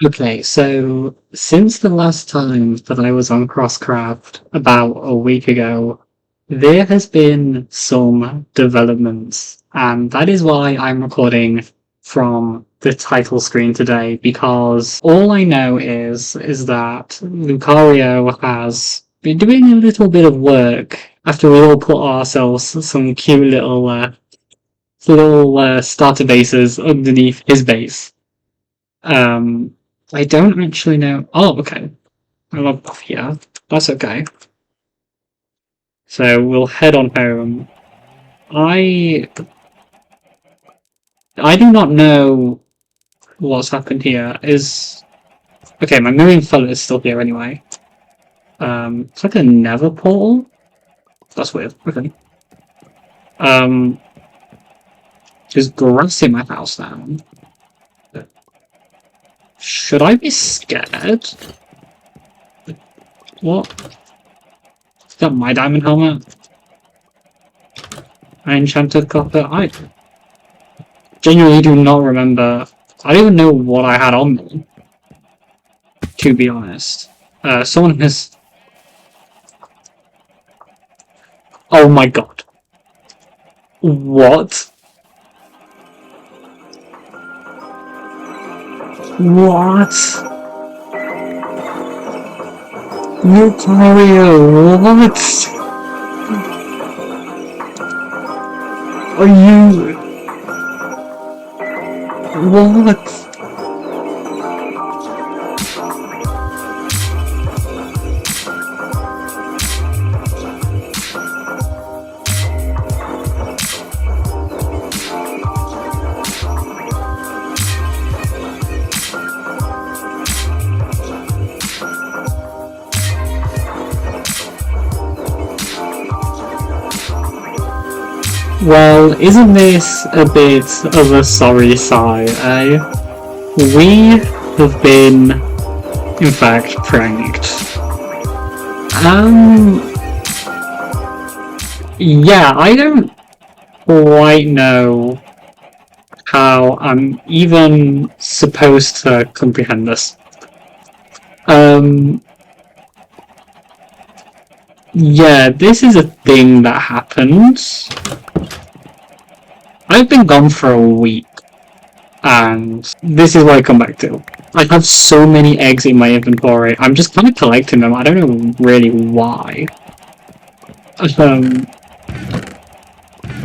Okay, so since the last time that I was on CrossCraft about a week ago, there has been some developments, and that is why I'm recording from the title screen today, because all I know is that Lucario has been doing a little bit of work after we all put ourselves some cute little starter bases underneath his base. Um, I don't actually know. Oh, okay. I love buff here. That's okay. So we'll head on home. I I do not know what's happened here. Okay, my million fellow is still here anyway. It's like a nether portal. That's weird. Okay. Um, there's grass in my house now. Should I be scared? What? Is that my diamond helmet? I enchanted copper. I genuinely do not remember. I don't even know what I had on me, to be honest. Someone has... Oh my god. What? What? Lucario, what? Are you... What? Well, isn't this a bit of a sorry sigh, eh? We have been, in fact, pranked. Yeah, I don't quite know how I'm even supposed to comprehend this. Yeah, this is a thing that happens. I've been gone for a week, and this is what I come back to. I have so many eggs in my inventory, I'm just kind of collecting them, I don't know really why.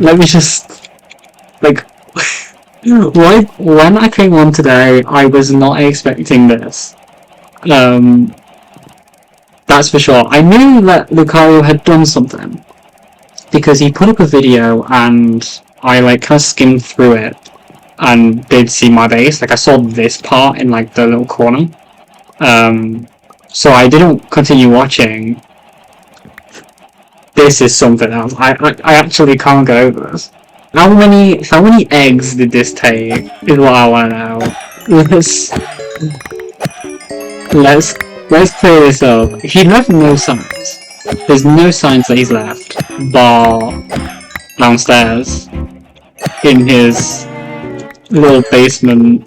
Let me just... like... when I came on today, I was not expecting this. That's for sure. I knew that Lucario had done something, because he put up a video and I like kind of skimmed through it and did see my base. Like I saw this part in like the little corner. So I didn't continue watching. This is something else. I actually can't get over this. How many eggs did this take is what I want to know. Let's clear this up. He left no signs. There's no signs that he's left, bar downstairs in his little basement.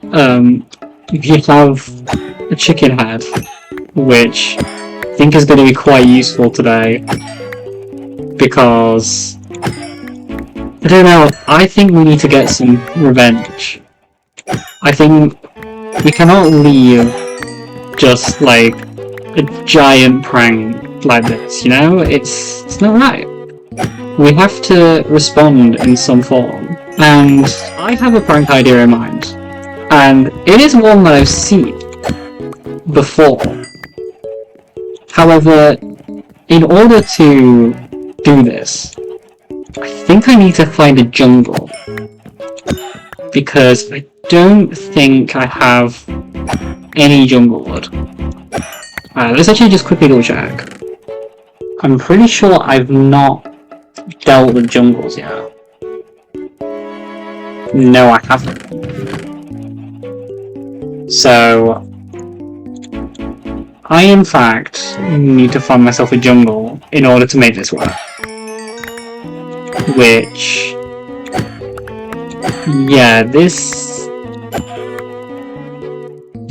You have a chicken head, which I think is going to be quite useful today, because I don't know, I think we need to get some revenge. I think we cannot leave just like a giant prank like this, you know? It's not right. We have to respond in some form. And I have a prank idea in mind. And it is one that I've seen before. However, in order to do this, I think I need to find a jungle. Because I don't think I have any jungle wood. Let's actually just quickly double check. I'm pretty sure I've not dealt with jungles yet. No, I haven't. So, I in fact need to find myself a jungle in order to make this work. Which... yeah,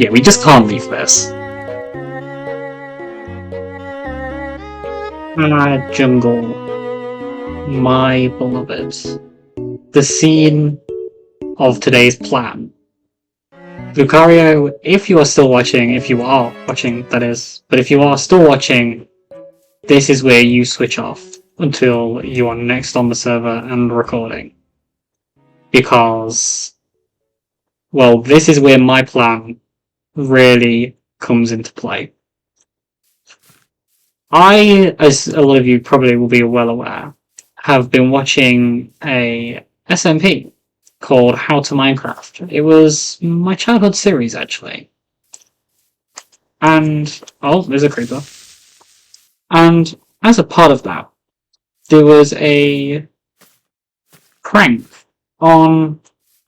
Yeah, we just can't leave this. Jungle. My beloved. The scene of today's plan. Lucario, if you are still watching, if you are watching, that is, but if you are still watching, this is where you switch off until you are next on the server and recording. Because, well, this is where my plan really comes into play. I, as a lot of you probably will be well aware, have been watching a SMP called To Minecraft. It was my childhood series, actually. And, oh, there's a creeper. And as a part of that, there was a prank on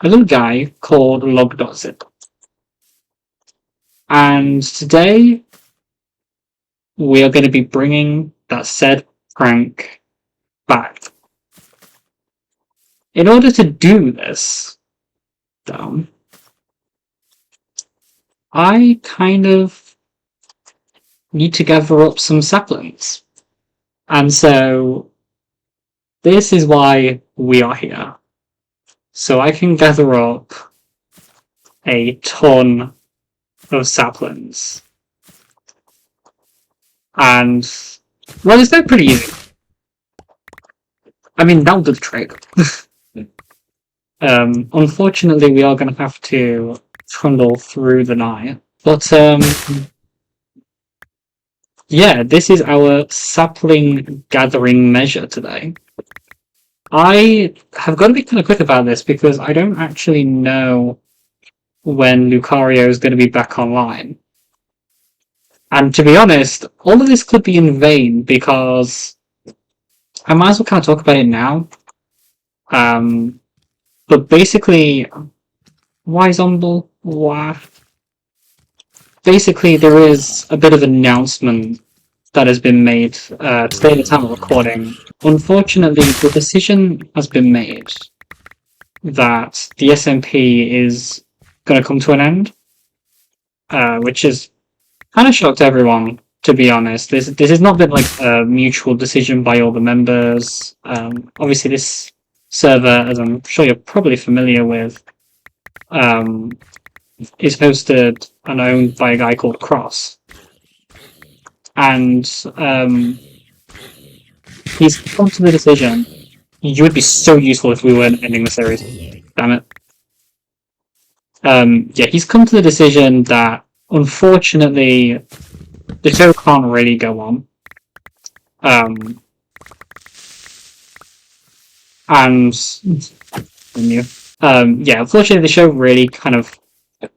a little guy called log.zip. And today, we are going to be bringing that said prank back. In order to do this, though, I kind of need to gather up some saplings. And so, this is why we are here. So I can gather up a ton of saplings. And, well, it's not pretty easy. I mean, that'll do the trick. Unfortunately, we are going to have to trundle through the night. But, yeah, this is our sapling gathering measure today. I have got to be kind of quick about this because I don't actually know when Lucario is going to be back online. And to be honest, all of this could be in vain because I might as well kind of talk about it now. But basically, why Zomble? Why? Basically, there is a bit of an announcement that has been made today at the time of recording. Unfortunately, the decision has been made that the SMP is going to come to an end, which is kind of shocked everyone, to be honest. This has not been like a mutual decision by all the members. Obviously, this server, as I'm sure you're probably familiar with, is hosted and owned by a guy called Cross. And he's come to the decision. You would be so useful if we weren't ending the series. Damn it. Yeah, he's come to the decision that unfortunately the show can't really go on. Yeah, unfortunately the show really kind of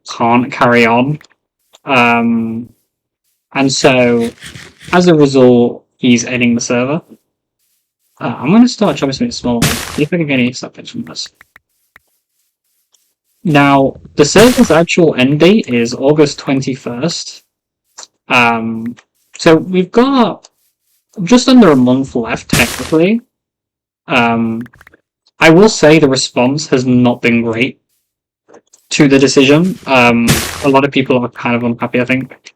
can't carry on. And so, as a result, he's ending the server. I'm going to start chopping something small, see if I can get any subjects from this. Now, the server's actual end date is August 21st. So we've got just under a month left, technically. I will say the response has not been great to the decision. A lot of people are kind of unhappy, I think,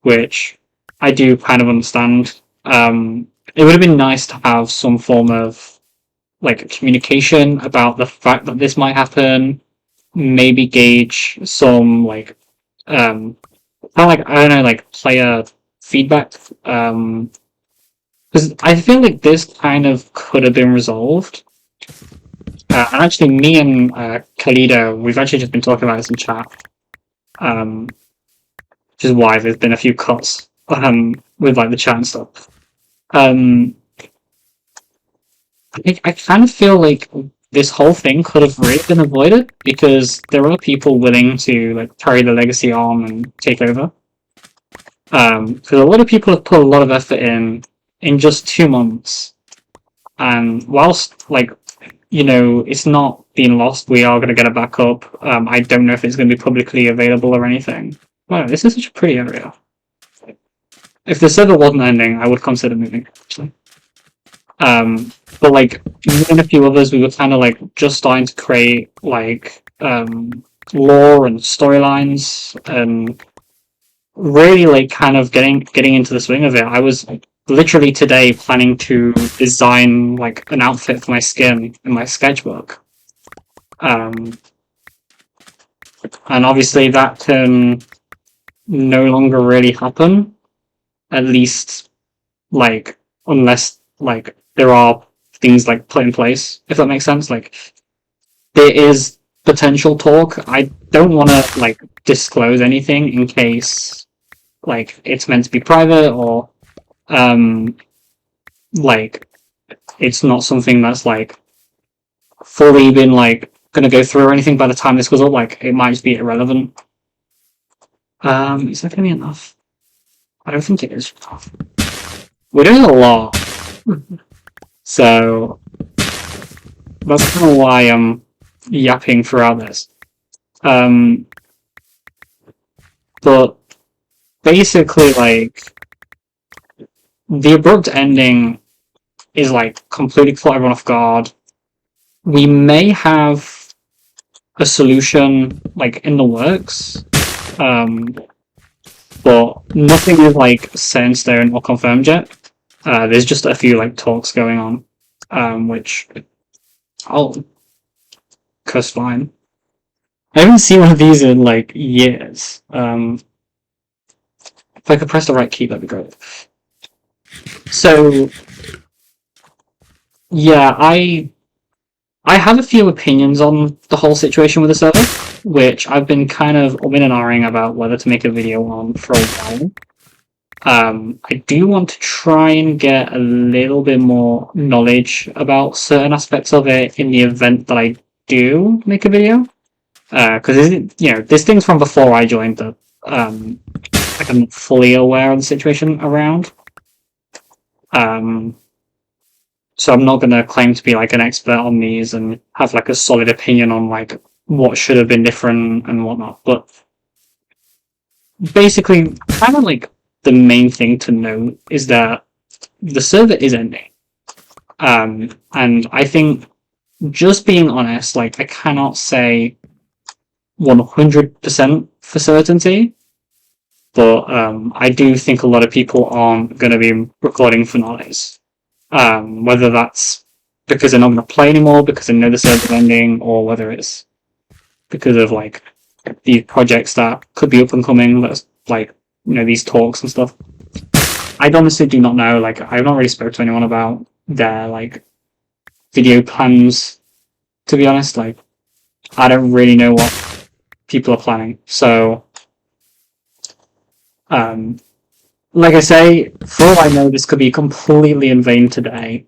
which I do kind of understand. It would have been nice to have some form of like communication about the fact that this might happen. Maybe gauge some like kind of like, I don't know, like player feedback. Because I feel like this kind of could have been resolved. And actually, me and Kalido, we've actually just been talking about this in chat. Which is why there's been a few cuts with like the chat and stuff. I kind of feel like this whole thing could have really been avoided because there are people willing to like carry the legacy on and take over. Because a lot of people have put a lot of effort in just 2 months, and whilst like, you know, it's not being lost, we are going to get it back up. I don't know if it's going to be publicly available or anything. Wow, this is such a pretty area. If the server wasn't ending, I would consider moving, actually. But like, me and a few others, we were kind of like just starting to create like lore and storylines, and really like kind of getting into the swing of it. I was literally today planning to design like an outfit for my skin in my sketchbook. And obviously that can no longer really happen, at least like unless like there are things like put in place, if that makes sense. Like there is potential talk. I don't want to like disclose anything in case like it's meant to be private, or like it's not something that's like fully been like gonna go through or anything by the time this goes up. Like it might just be irrelevant. Is that gonna be enough? I don't think it is. We're doing a lot, so that's kind of why I'm yapping throughout this. But basically, like the abrupt ending is like completely caught everyone off guard. We may have a solution like in the works, but nothing is like set in stone or confirmed yet. There's just a few like talks going on, which I'll cuss fine. I haven't seen one of these in like years. If I could press the right key, that'd be great. So yeah, I have a few opinions on the whole situation with the server, which I've been kind of umming and ahhing about whether to make a video on for a while. I do want to try and get a little bit more knowledge about certain aspects of it in the event that I do make a video. Because you know, there's things from before I joined that like I'm not fully aware of the situation around. So I'm not going to claim to be like an expert on these and have like a solid opinion on like what should have been different and whatnot. But basically, kind of like the main thing to note is that the server is ending. And I think, just being honest, like I cannot say 100% for certainty, but I do think a lot of people aren't going to be recording finales. Whether that's because they're not going to play anymore because they know the server's ending, or whether it's because of like these projects that could be up and coming, like you know, these talks and stuff. I honestly do not know. Like I've not really spoke to anyone about their like video plans. To be honest, like I don't really know what people are planning. So, like I say, for all I know, this could be completely in vain today,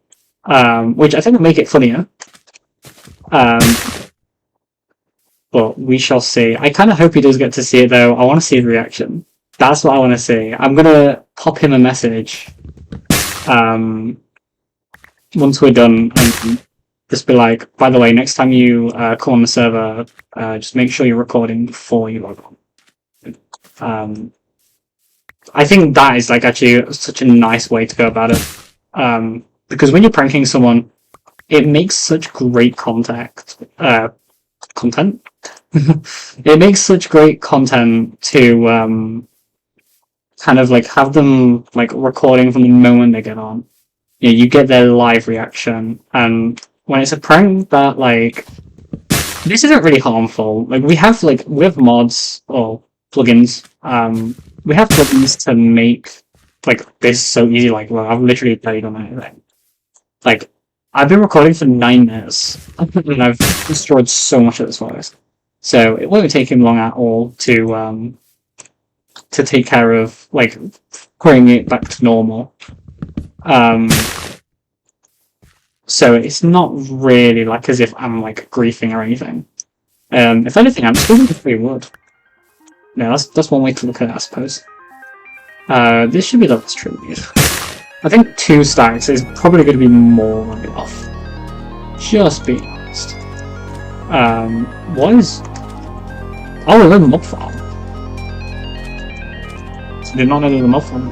which I think would make it funnier. But we shall see. I kind of hope he does get to see it, though. I want to see his reaction. That's what I want to see. I'm going to pop him a message once we're done, and just be like, by the way, next time you come on the server, just make sure you're recording before you log on. I think that is like actually such a nice way to go about it, because when you're pranking someone, it makes such great content. It makes such great content to kind of like have them like recording from the moment they get on. You know, you get their live reaction, and when it's a prank that like this isn't really harmful. Like we have mods or plugins. We have plugins to make like this so easy. Like, well, I've literally played on anything. Like, I've been recording for 9 minutes, and I've destroyed so much of this forest. So it won't take him long at all to take care of like bringing it back to normal. So it's not really like as if I'm like griefing or anything. If anything, I'm still looking for free wood. No, that's one way to look at it, I suppose. This should be the last tree we need. I think 2 stacks is probably going to be more than enough. Just being honest. What is... Oh, there's a mob farm. Did not know there was a mob farm.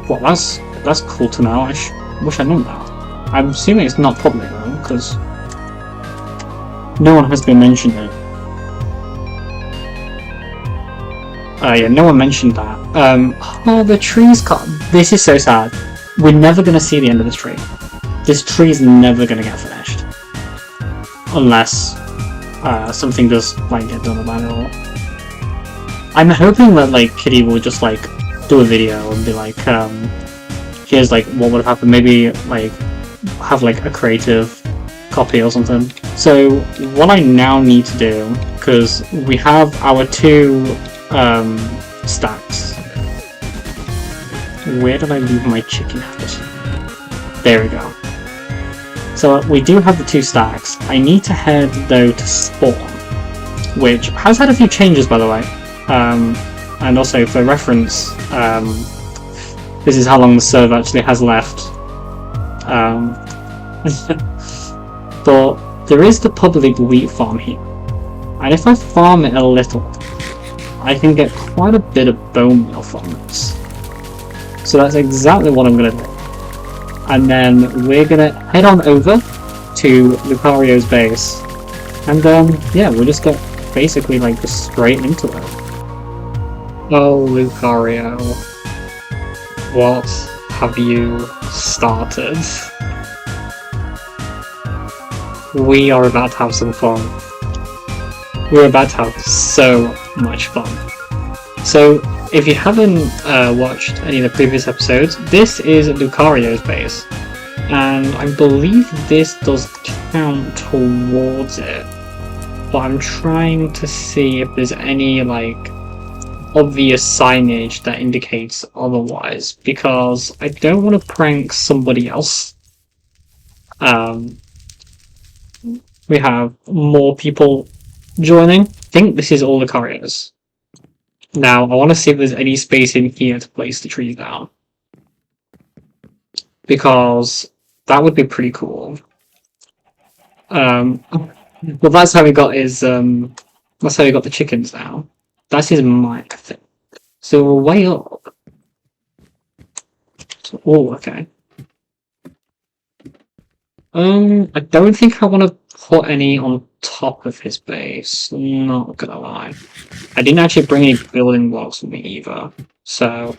Well, that's cool to know. I wish I'd known that. I'm assuming it's not public though, because No one has been mentioned it. Yeah, no one mentioned that. Oh, the tree's cut. This is so sad. We're never gonna see the end of this tree. This tree is never gonna get finished. Unless something does like get done about it all. I'm hoping that like Kitty will just like do a video and be like, here's like what would happen. Maybe like have like a creative copy or something. So what I now need to do, because we have our 2 stacks. Where did I leave my chicken house? There we go. So we do have the 2 stacks. I need to head though to spawn, which has had a few changes by the way. And also for reference, this is how long the server actually has left. But there is the public wheat farm here, and if I farm it a little, I can get quite a bit of bone meal from this. So that's exactly what I'm gonna do. And then we're gonna head on over to Lucario's base, and yeah, we'll just get basically like just straight into it. Oh, Lucario, what have you started? We are about to have some fun. We're about to have so much fun. So, if you haven't watched any of the previous episodes, this is Lucario's base, and I believe this does count towards it, but I'm trying to see if there's any like obvious signage that indicates otherwise, because I don't want to prank somebody else. We have more people joining. I think this is all Lucario's. Now, I want to see if there's any space in here to place the trees down, because that would be pretty cool. Well, that's how we got his. That's how we got the chickens now. That's his mic, I think. So we're way up. Oh, okay. I don't think I want to put any on top of his base. Not gonna lie. I didn't actually bring any building blocks with me either, so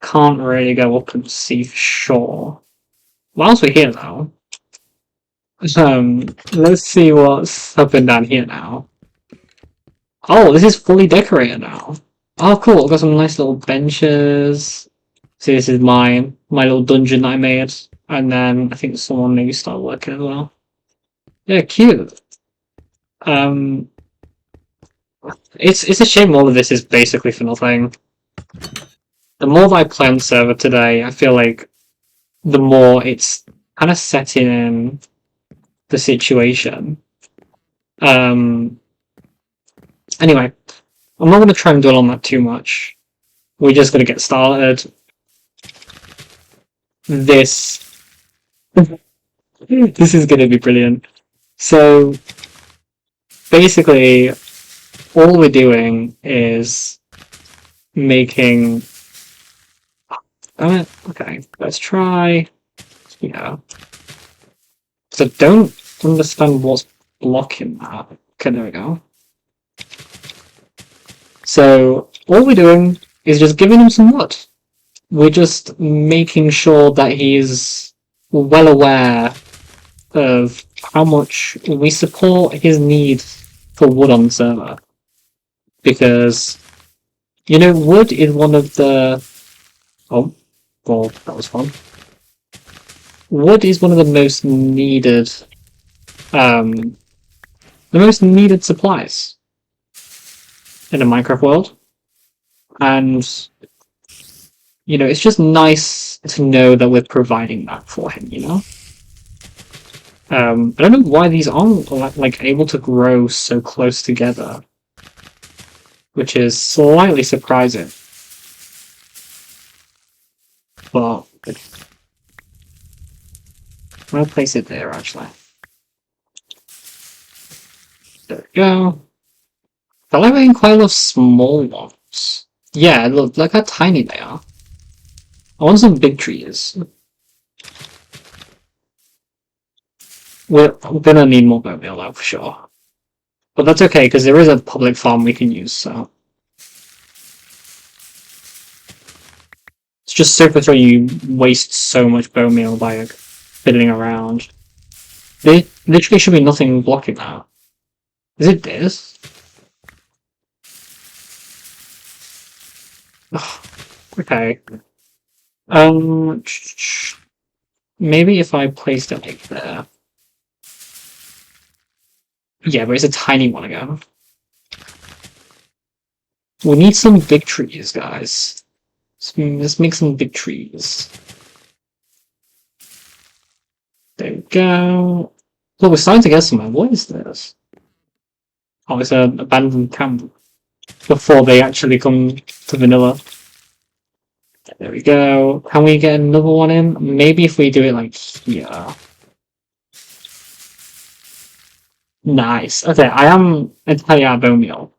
can't really go up and see for sure. Whilst we're here though, let's see what's up and down here now. Oh, this is fully decorated now. Oh, cool! I've got some nice little benches. See, this is my little dungeon that I made, and then I think someone maybe started working as well. Yeah, cute. It's a shame all of this is basically for nothing. The more that I play on the server today, I feel like the more it's kind of setting in the situation. Anyway, I'm not going to try and dwell on that too much. We're just going to get started. This is going to be brilliant. So, basically, all we're doing is making... okay, let's try... Yeah. So I don't understand what's blocking that. Okay, there we go. So, all we're doing is just giving him some wood. We're just making sure that he is well aware of how much we support his need for wood on the server. Because, you know, wood is one of the... Oh, well, that was fun. Wood is one of the most needed... the most needed supplies in a Minecraft world. And, you know, it's just nice to know that we're providing that for him, you know? I don't know why these aren't like able to grow so close together, which is slightly surprising. But I'll place it there actually. There we go. I feel like we're getting quite a lot of small ones. Yeah, look how tiny they are. I want some big trees. We're gonna need more bone meal though, for sure. But that's okay, because there is a public farm we can use, so... It's just so frustrating you waste so much bone meal by fiddling around. There literally should be nothing blocking that. Is it this? Ugh, okay. Maybe if I placed it like there. Yeah, but it's a tiny one again. We need some big trees, guys. Let's make some big trees. There we go. Look, we're starting to get somewhere. What is this? Oh, it's an abandoned camp. Before they actually come to vanilla. There we go. Can we get another one in? Maybe if we do it like here. Nice. Okay, I am entirely out of bone meal.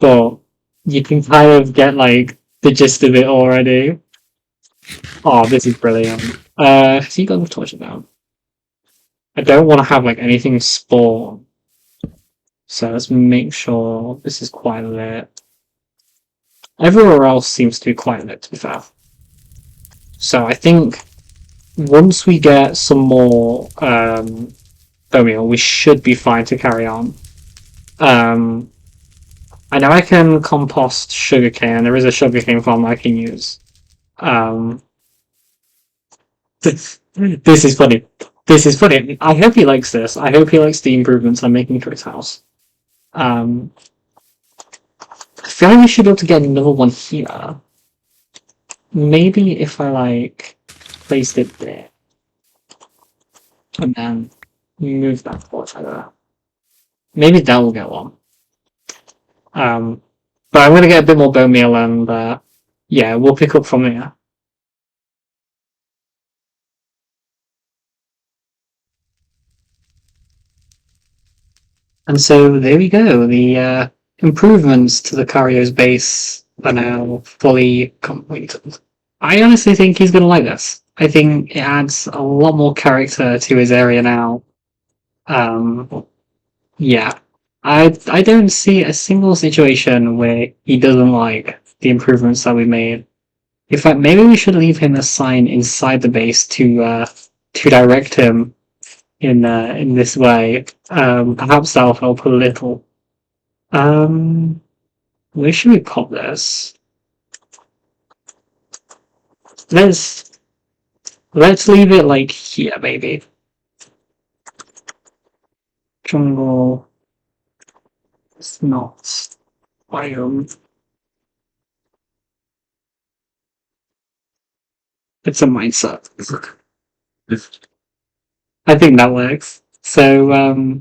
But you can kind of get like the gist of it already. Oh, this is brilliant. So you got the torch down. I don't want to have like anything spawn. So let's make sure this is quite lit. Everywhere else seems to be quite lit, to be fair. So I think once we get some more bone meal, we should be fine to carry on. I know I can compost sugarcane. There is a sugarcane farm I can use. This is funny. This is funny. I hope he likes this. I hope he likes the improvements I'm making to his house. I feel like we should be able to get another one here. Maybe if I like placed it there. And then move that forward like that. Maybe that will get one. But I'm gonna get a bit more bone meal and yeah, we'll pick up from there. And so there we go. The improvements to Lucario's base are now fully completed. I honestly think he's gonna like this. I think it adds a lot more character to his area now. Yeah. I don't see a single situation where he doesn't like the improvements that we made. In fact, maybe we should leave him a sign inside the base to direct him in this way. Perhaps that'll help a little. Where should we pop this? Let's leave it like here, maybe. Jungle. It's not biome. It's a mindset. I think that works. So,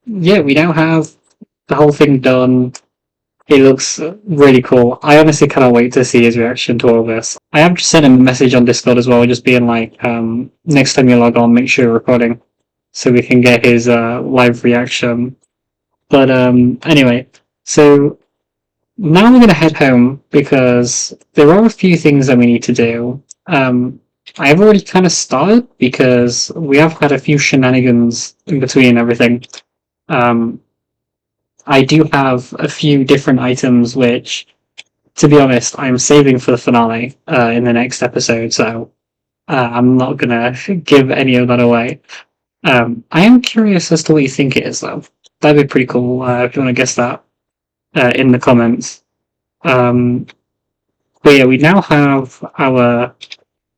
yeah, we now have the whole thing done. It looks really cool. I honestly cannot wait to see his reaction to all this. I have just sent him a message on Discord as well, just being like, next time you log on, make sure you're recording, so we can get his live reaction. But anyway, so now we're going to head home because there are a few things that we need to do. I've already kind of started because we have had a few shenanigans in between everything. I do have a few different items which, to be honest, I'm saving for the finale in the next episode, so I'm not going to give any of that away. I am curious as to what you think it is, though. That'd be pretty cool if you want to guess that in the comments. But yeah, we now have our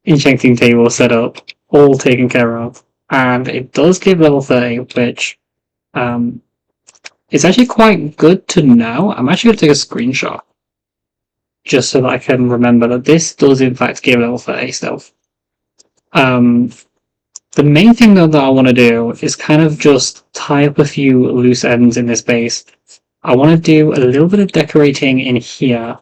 enchanting table set up, all taken care of, and it does give level 30, which is actually quite good to know. I'm actually going to take a screenshot just so that I can remember that this does in fact give level 30 stuff. The main thing though that I want to do is kind of just tie up a few loose ends in this base. I want to do a little bit of decorating in here,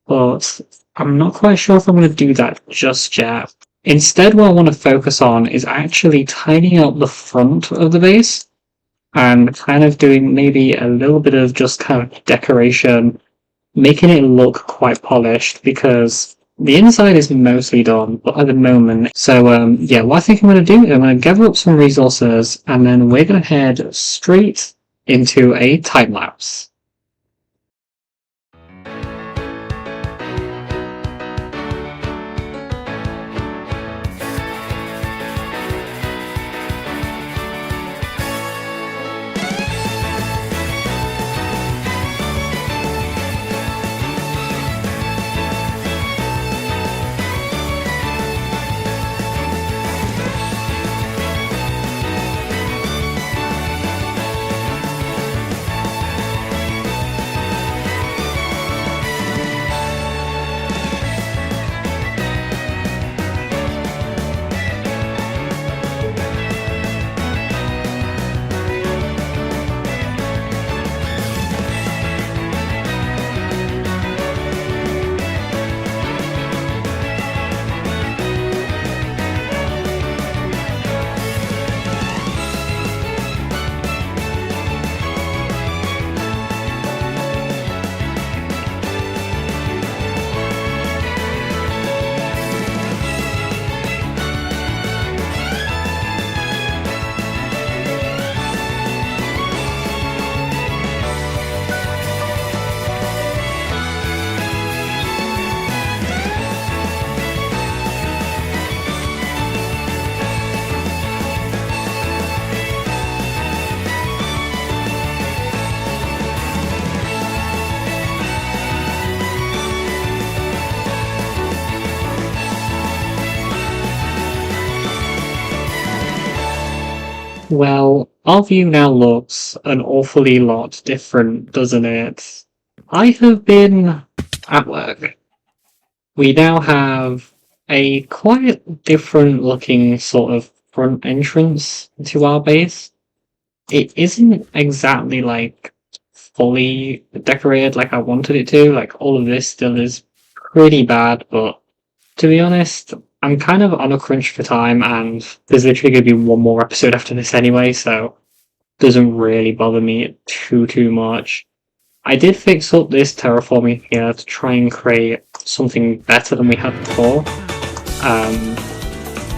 but I'm not quite sure if I'm going to do that just yet. Instead, what I want to focus on is actually tidying up the front of the base and kind of doing maybe a little bit of just kind of decoration, making it look quite polished, because the inside is mostly done, but at the moment. So yeah, what I think I'm going to do is I'm going to gather up some resources, and then we're going to head straight into a time lapse. Well, our view now looks an awfully lot different, doesn't it? I have been at work. We now have a quite different looking sort of front entrance to our base. It isn't exactly like fully decorated like I wanted it to. Like all of this still is pretty bad, but to be honest, I'm kind of on a crunch for time, and there's literally going to be one more episode after this anyway, so it doesn't really bother me too much. I did fix up this terraforming here to try and create something better than we had before,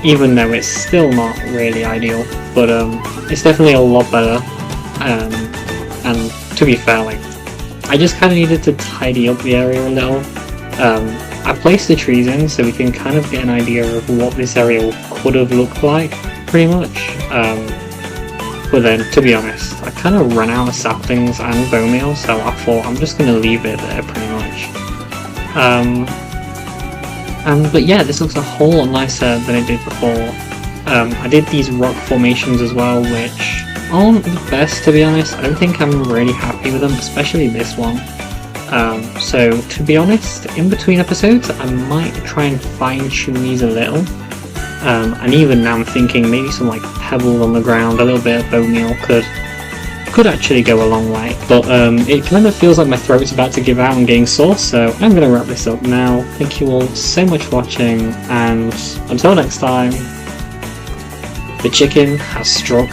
even though it's still not really ideal, but it's definitely a lot better, and to be fair, like, I just kind of needed to tidy up the area a little. I placed the trees in so we can kind of get an idea of what this area could have looked like, pretty much. But then, to be honest, I kind of ran out of saplings and bone meal, so I thought I'm just going to leave it there, pretty much. But yeah, this looks a whole lot nicer than it did before. I did these rock formations as well, which aren't the best, to be honest. I don't think I'm really happy with them, especially this one. So to be honest, in between episodes, I might try and fine-tune these a little. And even now I'm thinking maybe some like pebbles on the ground, a little bit of bone meal could actually go a long way. But it kind of feels like my throat's about to give out and getting sore, so I'm going to wrap this up now. Thank you all so much for watching, and until next time, the chicken has struck